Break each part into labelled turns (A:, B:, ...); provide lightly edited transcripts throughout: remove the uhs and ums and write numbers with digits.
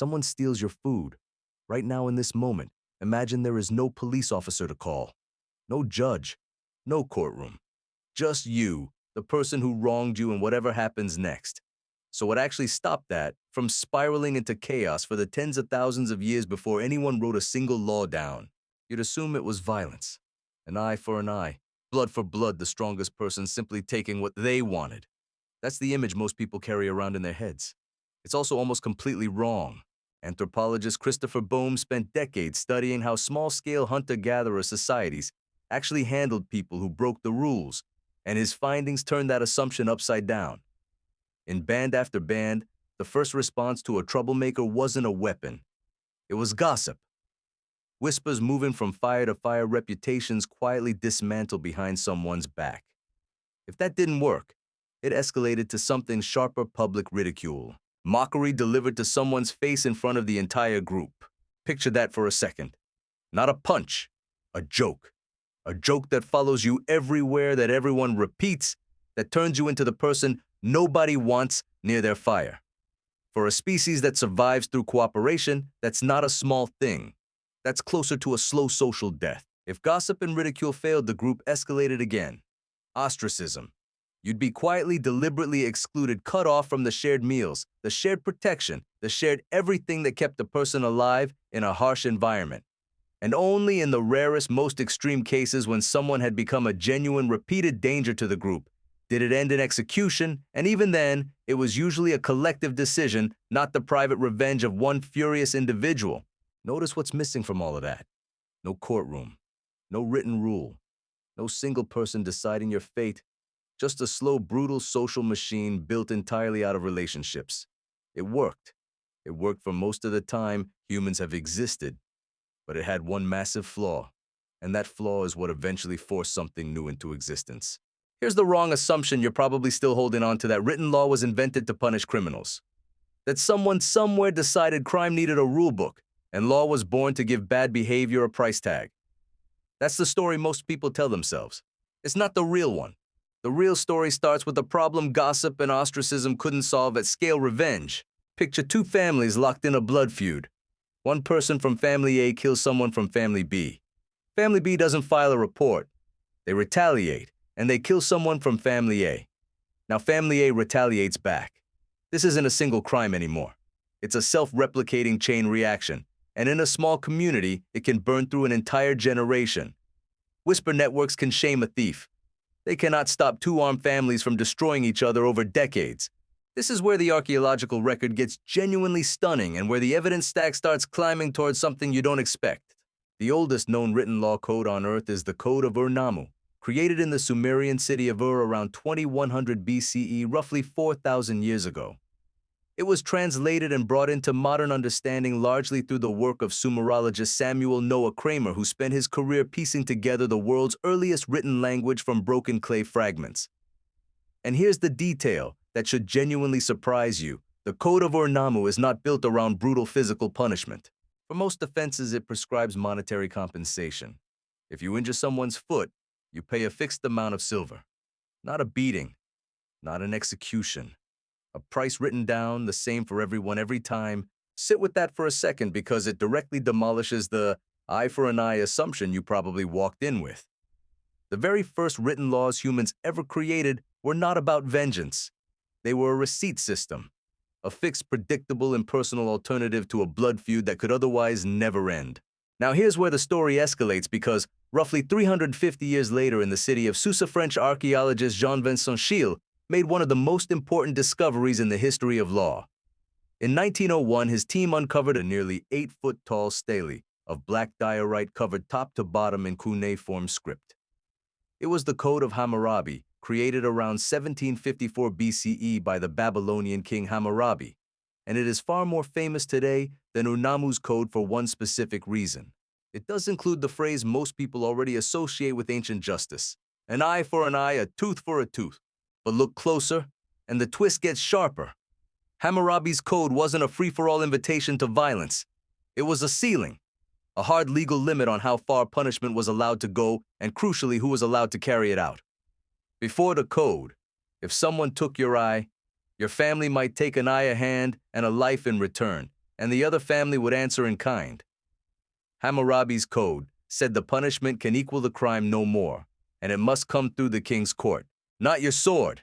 A: Someone steals your food. Right now in this moment, imagine there is no police officer to call, no judge, no courtroom. Just you, the person who wronged you, and whatever happens next. So what actually stopped that from spiraling into chaos for the tens of thousands of years before anyone wrote a single law down? You'd assume it was violence. An eye for an eye, blood for blood, the strongest person simply taking what they wanted. That's the image most people carry around in their heads. It's also almost completely wrong. Anthropologist Christopher Bohm spent decades studying how small-scale hunter-gatherer societies actually handled people who broke the rules, and his findings turned that assumption upside down. In band after band, the first response to a troublemaker wasn't a weapon. It was gossip. Whispers moving from fire to fire, reputations quietly dismantled behind someone's back. If that didn't work, it escalated to something sharper: public ridicule. Mockery delivered to someone's face in front of the entire group. Picture that for a second. Not a punch, a joke. A joke that follows you everywhere, that everyone repeats, that turns you into the person nobody wants near their fire. For a species that survives through cooperation, that's not a small thing. That's closer to a slow social death. If gossip and ridicule failed, the group escalated again. Ostracism. You'd be quietly, deliberately excluded, cut off from the shared meals, the shared protection, the shared everything that kept the person alive in a harsh environment. And only in the rarest, most extreme cases, when someone had become a genuine, repeated danger to the group, did it end in execution, and even then, it was usually a collective decision, not the private revenge of one furious individual. Notice what's missing from all of that. No courtroom, no written rule, no single person deciding your fate, just a slow, brutal social machine built entirely out of relationships. It worked. It worked for most of the time humans have existed. But it had one massive flaw, and that flaw is what eventually forced something new into existence. Here's the wrong assumption you're probably still holding on to: that written law was invented to punish criminals. That someone somewhere decided crime needed a rule book, and law was born to give bad behavior a price tag. That's the story most people tell themselves. It's not the real one. The real story starts with a problem gossip and ostracism couldn't solve: at scale: revenge. Picture two families locked in a blood feud. One person from family A kills someone from family B. Family B doesn't file a report. They retaliate, and they kill someone from family A. Now family A retaliates back. This isn't a single crime anymore. It's a self-replicating chain reaction, and in a small community, it can burn through an entire generation. Whisper networks can shame a thief. They cannot stop two armed families from destroying each other over decades. This is where the archaeological record gets genuinely stunning, and where the evidence stack starts climbing towards something you don't expect. The oldest known written law code on Earth is the Code of Ur-nammu, created in the Sumerian city of Ur around 2100 BCE, roughly 4,000 years ago. It was translated and brought into modern understanding largely through the work of Sumerologist Samuel Noah Kramer, who spent his career piecing together the world's earliest written language from broken clay fragments. And here's the detail that should genuinely surprise you: the Code of Ur-nammu is not built around brutal physical punishment. For most offenses, it prescribes monetary compensation. If you injure someone's foot, you pay a fixed amount of silver. Not a beating, not an execution. A price written down, the same for everyone every time. Sit with that for a second, because it directly demolishes the eye for an eye assumption you probably walked in with. The very first written laws humans ever created were not about vengeance. They were a receipt system, a fixed, predictable, impersonal alternative to a blood feud that could otherwise never end. Now here's where the story escalates, because roughly 350 years later in the city of Susa, French archaeologist Jean-Vincent made one of the most important discoveries in the history of law. In 1901, his team uncovered a nearly 8-foot-tall stele of black diorite covered top to bottom in cuneiform script. It was the Code of Hammurabi, created around 1754 BCE by the Babylonian king Hammurabi, and it is far more famous today than ur-nammu's code for one specific reason. It does include the phrase most people already associate with ancient justice: an eye for an eye, a tooth for a tooth. But look closer, and the twist gets sharper. Hammurabi's code wasn't a free-for-all invitation to violence. It was a ceiling, a hard legal limit on how far punishment was allowed to go, and crucially, who was allowed to carry it out. Before the code, if someone took your eye, your family might take an eye, a hand, and a life in return. and the other family would answer in kind. Hammurabi's code said the punishment can equal the crime no more, and it must come through the king's court, not your sword.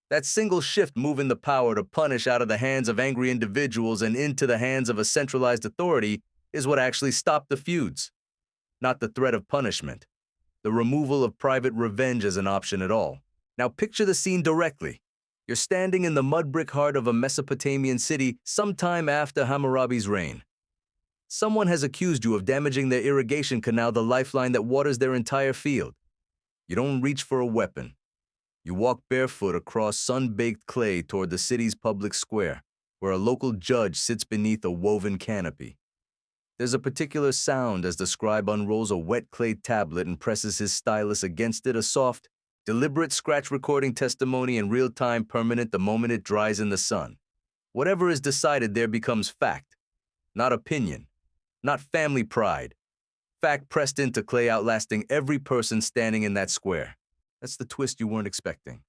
A: That single shift moving the power to punish out of the hands of angry individuals and into the hands of a centralized authority is what actually stopped the feuds, not the threat of punishment, the removal of private revenge as an option at all. Now picture the scene directly. You're standing in the mud brick heart of a Mesopotamian city sometime after Hammurabi's reign. Someone has accused you of damaging their irrigation canal, the lifeline that waters their entire field. You don't reach for a weapon. You walk barefoot across sun-baked clay toward the city's public square, where a local judge sits beneath a woven canopy. There's a particular sound as the scribe unrolls a wet clay tablet and presses his stylus against it, a soft, deliberate scratch recording testimony in real time, permanent the moment it dries in the sun. Whatever is decided there becomes fact, not opinion, not family pride. Fact pressed into clay, outlasting every person standing in that square. That's the twist you weren't expecting.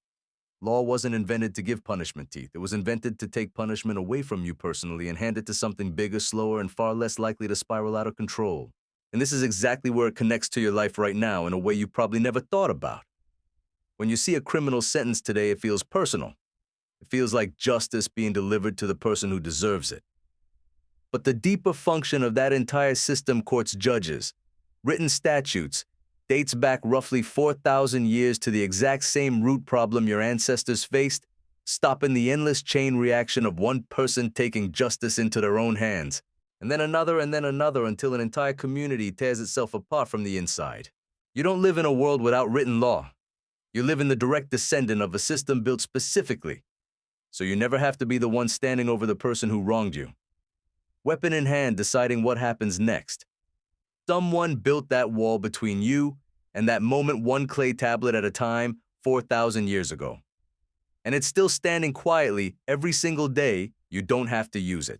A: Law wasn't invented to give punishment teeth. It was invented to take punishment away from you personally and hand it to something bigger, slower, and far less likely to spiral out of control. And this is exactly where it connects to your life right now in a way you probably never thought about. When you see a criminal sentence today, it feels personal. It feels like justice being delivered to the person who deserves it. But the deeper function of that entire system, courts, judges, written statutes, dates back roughly 4,000 years to the exact same root problem your ancestors faced, stopping the endless chain reaction of one person taking justice into their own hands, and then another until an entire community tears itself apart from the inside. You don't live in a world without written law. You live in the direct descendant of a system built specifically, so you never have to be the one standing over the person who wronged you, weapon in hand, deciding what happens next. Someone built that wall between you and that moment, one clay tablet at a time, 4,000 years ago. And it's still standing quietly every single day. You don't have to use it.